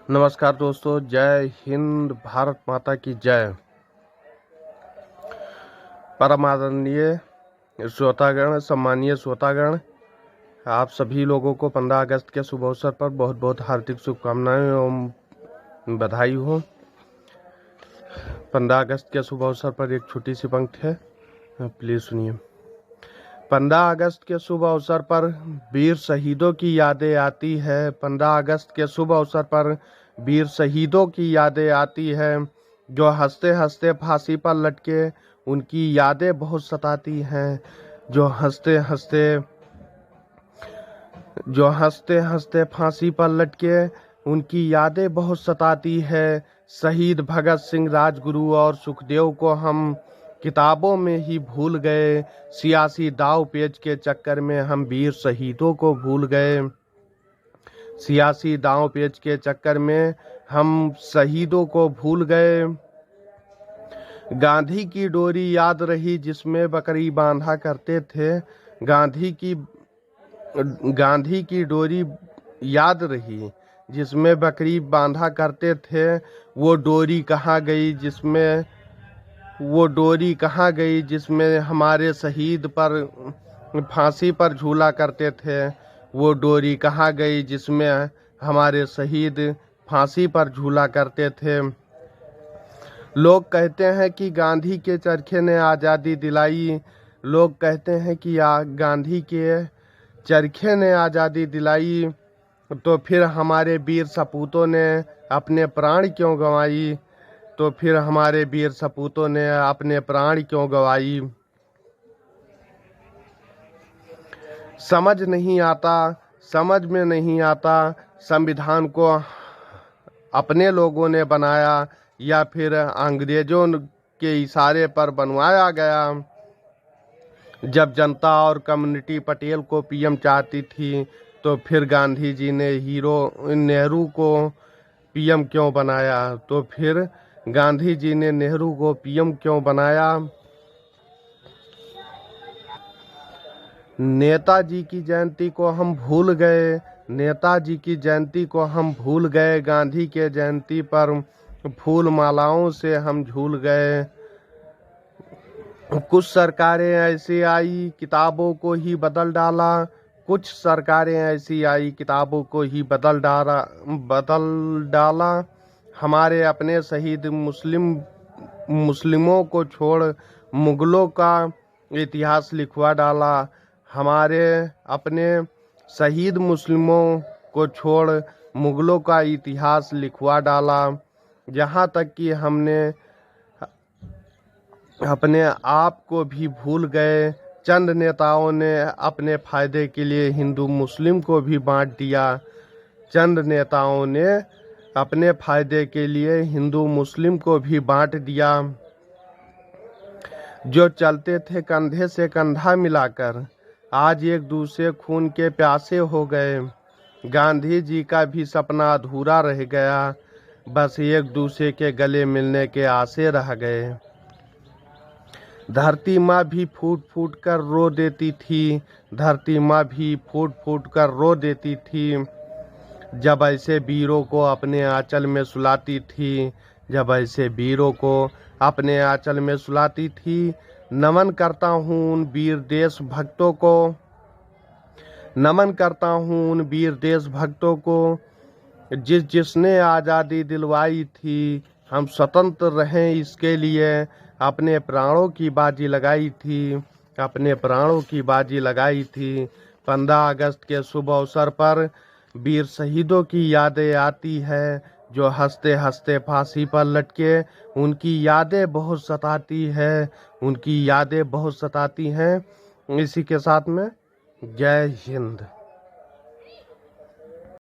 नमस्कार दोस्तों, जय हिंद, भारत माता की जय। परम आदरणीय श्रोतागण, सम्मानीय श्रोतागण, आप सभी लोगों को 15 अगस्त के शुभ अवसर पर बहुत बहुत हार्दिक शुभकामनाएं एवं बधाई हो। 15 अगस्त के शुभ अवसर पर एक छोटी सी पंक्ति है, प्लीज सुनिए। 15 अगस्त के शुभ अवसर पर वीर शहीदों की यादें आती है। 15 अगस्त के शुभ अवसर पर वीर शहीदों की यादें आती है। जो हंसते हंसते फांसी पर लटके, उनकी यादें बहुत सताती हैं। जो हंसते हंसते फांसी पर लटके, उनकी यादें बहुत सताती है। शहीद भगत सिंह, राजगुरु और सुखदेव को हम किताबों में ही भूल गए। सियासी दाव पेच के चक्कर में हम वीर शहीदों को भूल गए। सियासी दाव पेच के चक्कर में हम शहीदों को भूल गए। गांधी की डोरी याद रही जिसमें बकरी बांधा करते थे। गांधी की डोरी याद रही जिसमें बकरी बांधा करते थे। वो डोरी कहाँ गई जिसमें हमारे शहीद पर फांसी पर झूला करते थे। वो डोरी कहाँ गई जिसमें हमारे शहीद फांसी पर झूला करते थे। लोग कहते हैं कि गांधी के चरखे ने आज़ादी दिलाई। लोग कहते हैं कि गांधी के चरखे ने आज़ादी दिलाई, तो फिर हमारे वीर सपूतों ने अपने प्राण क्यों गंवाई? समझ में नहीं आता संविधान को अपने लोगों ने बनाया या फिर अंग्रेजों के इशारे पर बनवाया गया। जब जनता और कम्युनिटी पटेल को पीएम चाहती थी, तो फिर गांधी जी ने नेहरू को पीएम क्यों बनाया? नेताजी की जयंती को हम भूल गए। गांधी के जयंती पर फूल मालाओं से हम झूल गए। कुछ सरकारें ऐसी आई, किताबों को ही बदल डाला। हमारे अपने शहीद मुस्लिमों को छोड़ मुगलों का इतिहास लिखवा डाला। हमारे अपने शहीद मुस्लिमों को छोड़ मुगलों का इतिहास लिखवा डाला। यहाँ तक कि हमने अपने आप को भी भूल गए। चंद नेताओं ने अपने फायदे के लिए हिंदू मुस्लिम को भी बांट दिया। जो चलते थे कंधे से कंधा मिलाकर, आज एक दूसरे खून के प्यासे हो गए। गांधी जी का भी सपना अधूरा रह गया, बस एक दूसरे के गले मिलने के आसे रह गए। धरती माँ भी फूट फूट कर रो देती थी। जब ऐसे वीरों को अपने आंचल में सुलाती थी। नमन करता हूँ उन वीर देशभक्तों को जिसने आज़ादी दिलवाई थी। हम स्वतंत्र रहें इसके लिए अपने प्राणों की बाजी लगाई थी। 15 अगस्त के शुभ अवसर पर वीर शहीदों की यादें आती है। जो हंसते हंसते फांसी पर लटके, उनकी यादें बहुत सताती हैं। इसी के साथ में जय हिंद।